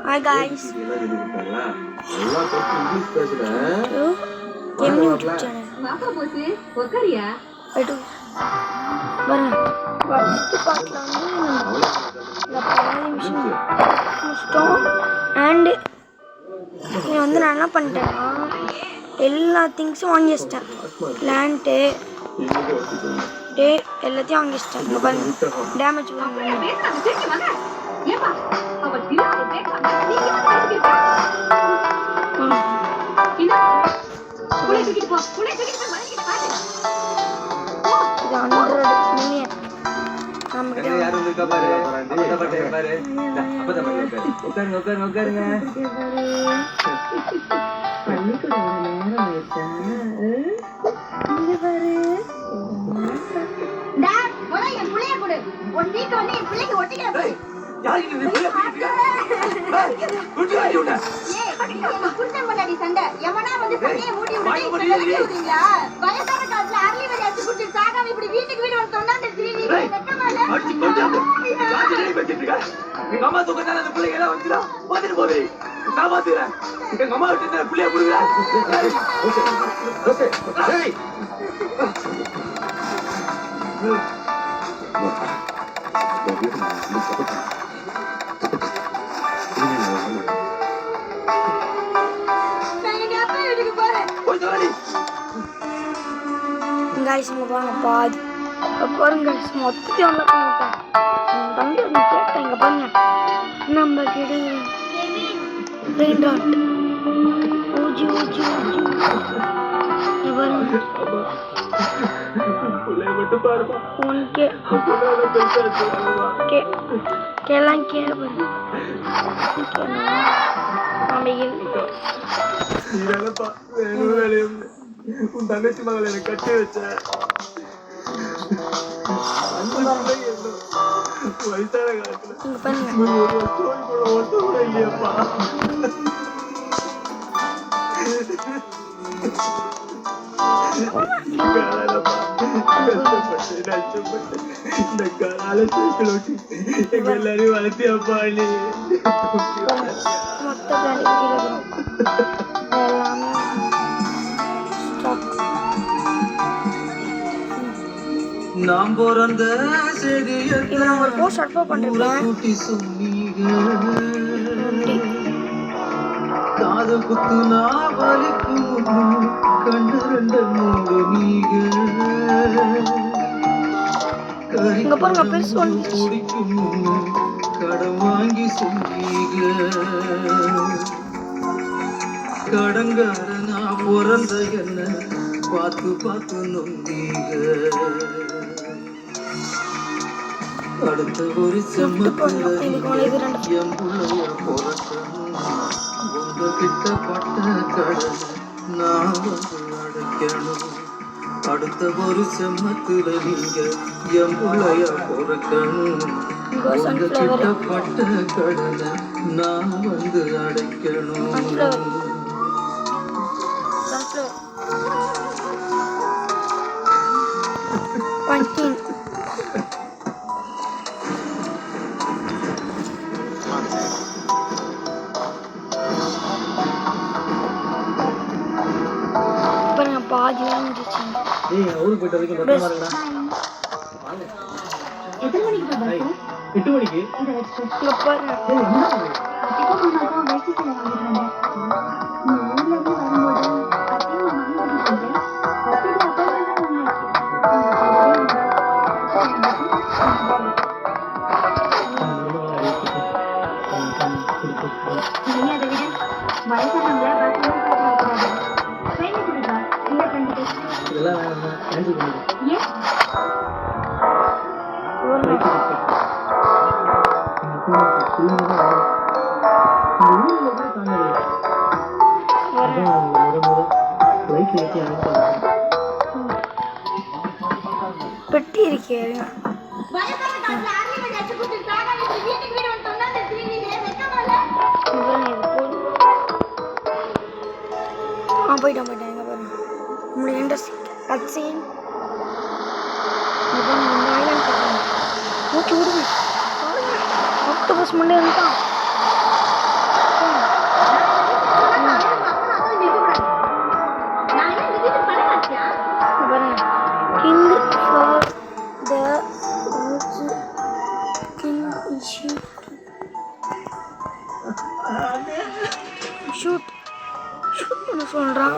Hi guys. Game YouTube channel. First பார்ட்ல இந்த பாதி மிஷின் முடிச்சிட்டோம். அண்ட் இது நான் என்ன பண்ணிட்டேன்னா எல்லா திங்ஸும் வாங்கி வச்சிட்டேன். பிளான்ட்டு எல்லாத்தையும் வாங்கி வச்சிட்டேன். இங்கே பாருங்க டேமேஜ் சண்டை எவனா வந்து சண்டையை மூடி விடுறீங்களா? வயசான காலத்துல அரளி வரை அடிச்சு குடிச்சு சாகாம இப்படி வீட்டுக்கு வீடு வந்து தொண்டாண்டு எங்க அம்மா தூக்கத்தால அந்த பிள்ளைங்க எல்லாம் வந்துடா வந்துட்டு போவே காப்பாத்துறேன். எங்க அம்மா விட்டு பிள்ளைய புடுங்க. guys இங்க பாருங்க பாதி பாருங்க guys மொத்தத்தையும் அன்லாக் பண்ணிட்டேன். தம்பி வந்து கேட்டேன் இங்க பாருங்க நம்ம கிட்ட rain dot OG OG OG இங்க பாருங்க புள்ளைய மட்டும் பாருங்க உனக்கு கேலாம் கேளுங்க அம்மையில் நீரலப்பா வேலையே உன் தங்கச்சி மகளை எனக்கு கட்டி வச்ச வயசான காலத்துல ஒரு ஸ்டோரி கூட ஒட்டு கூட இல்லையப்பா. இந்த காலால சைக்கிள் ஓட்டி எங்க எல்லாரையும் வளர்த்தியப்பா நீ. நாம் பிறந்த செடியை ஒரு போஸ்ட் அப்லோட் பண்றேன். கூட்டி சொன்னீங்க காது குத்துனா வலிக்கும் கண்ணு ரெண்டு மூடு நீங்க இங்க பாருங்க பெருசு வந்து குடிக்கும் கடன் வாங்கி சொன்னீங்க கடங்காரனா பிறந்த என்ன பார்த்து பார்த்து நொந்தீங்க. அடுத்த ஒரு செம்மத்துல என் புள்ளைய பிறக்கணும் உங்ககிட்ட பட்ட கடன் நான் வந்து அடைக்கணும். அடுத்த ஒரு செம்மத்துல நீங்க என் புள்ளைய பிறக்கணும் உங்ககிட்ட பட்ட கடனை நான் வந்து அடைக்கணும். பாதி வந்துச்சு. ஏய் ஊருக்கு போயிட்டு வரைக்கும் பத்திரமா இருங்கடா. வாங்க. எத்தனை மணிக்கு பஸ்? 8 மணிக்கு. இத வெச்சு இங்க பாருங்க. ஏய் என்ன இது? இப்போ நான் வெச்சி செல்ல வந்திருந்தேன். ஊர்ல இருந்து வரும்போது அப்படியே நான் வந்துட்டேன். அப்படியே வயசானவங்கள பஸ்ல போறாங்க. ட்ரெயின்ல போறதா? இல்ல கண்டிப்பா. இதெல்லாம் வேணாம். கேன்சல் பண்ணிடு. ஏன்? ஒரு பெட்டி இருக்கே போயிட்டேன் எங்க பாருங்க நம்மளுக்கு இன்ட்ரெஸ்டிங் கட் சீன் மூச்சு விடுங்க ஆக்டோபஸ் மண்டே இருந்தான் ஷூட் பண்ண சொல்றான்.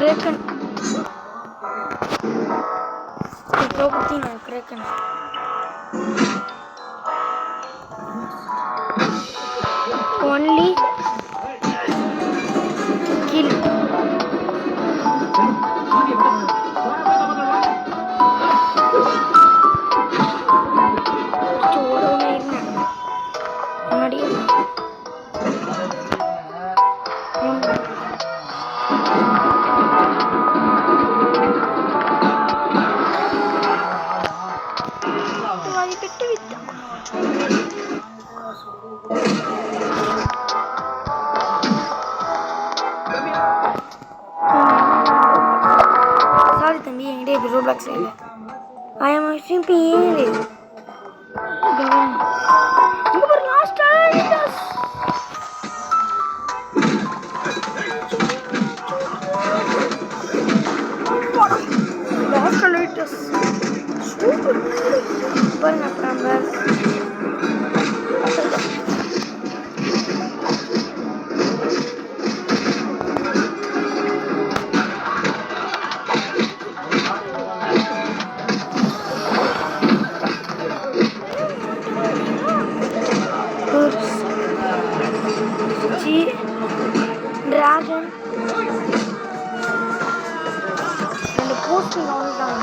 Kraken. Kraken. Only kill. Roblox I am sleeping. Last time. Dragon and the posting all down.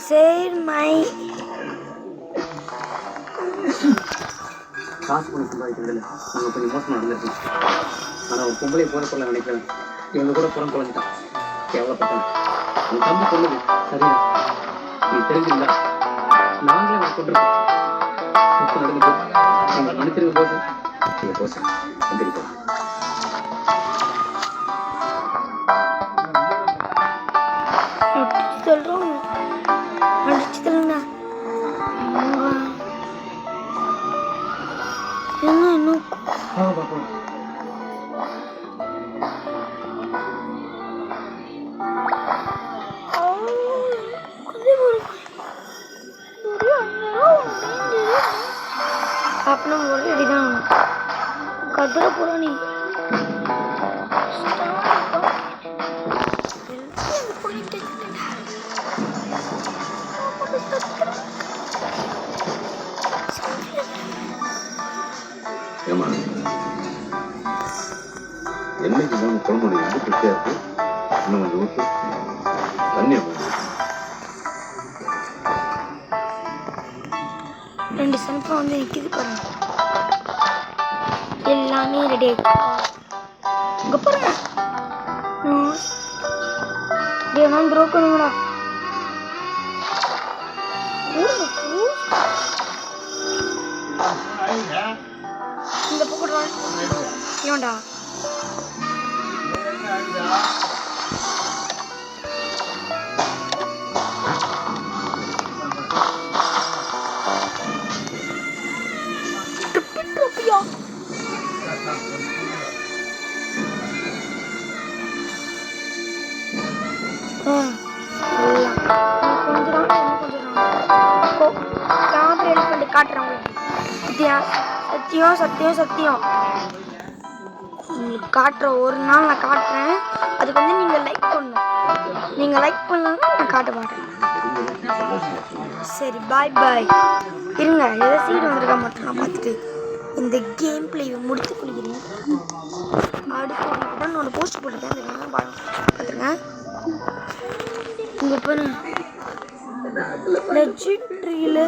Save my காசு பணம் சம்பாதிக்கிறதுல நாங்கள் கொஞ்சம் மோசமாக நடந்துருக்கோம். ஆனால் அவன் பொம்பளை போற சொல்ல நினைக்கிறேன். இவங்க கூட புறம் தொலைஞ்சிட்டான். எவ்வளோப்பட்டான் உன் தம்பி சொன்னது சரிதான். நீ தெரிஞ்சிருந்தா நாங்களே அவன் கொண்டிருக்கோம். நடந்து போ எங்களை மன்னிச்சிருங்க போது நீங்கள் போச எந்திரிப்போம். சொல்கிறோம் அடிச்சு தருங்க. இன்னும் अपना बोल रही ना कदर पूरा नहीं என்னைக்கு நம்ம குழம்பு ரொம்ப திருப்தியா இருக்கு. இன்னும் கொஞ்சம் ஊற்று தண்ணியா ரெண்டு சன்ஃப்ளவர் வந்து நிற்கிது பாருங்க. எல்லாமே ரெடி ஆகிடுச்சு. இங்கே பாருங்க நான் த்ரோ பண்ணுங்கடா. இந்த பக்கம் ஏன்டா காட்டுறேன். சத்தியம் சத்தியம் சத்தியம் உங்களுக்கு காட்டுறேன், ஒரு நாள் நான் காட்டுறேன். அதுக்கு வந்து நீங்கள் லைக் பண்ணணும். நீங்கள் லைக் பண்ணலன்னா நான் காட்ட மாட்டேன். சரி, பாய் பாய். இருங்க, ஏதோ சீடு வந்திருக்கா மட்டும் நான் பார்த்துட்டு இந்த கேம் பிளேயை முடித்து கொள்கிறேன். அடுத்த தான் நான் போஸ்ட் போட்டுருக்கேன், பார்த்துருங்க. இங்கே பாருங்க, லெஜெண்டரியில்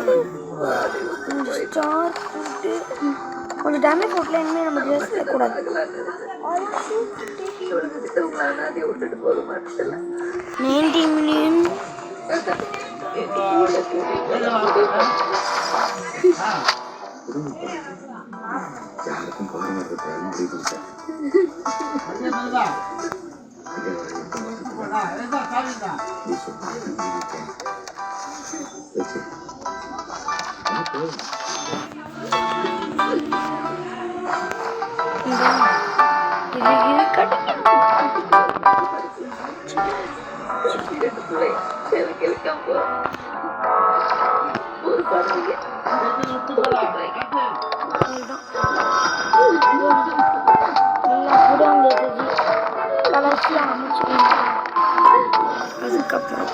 கொஞ்சம் ஸ்டார் போட்டு கொஞ்சம் டேமேஜ் போட்டல. இனிமேல் நம்ம ட்ரெஸ் வைக்கக்கூடாது. 90 மில்லியன் அதுக்கப்புறம்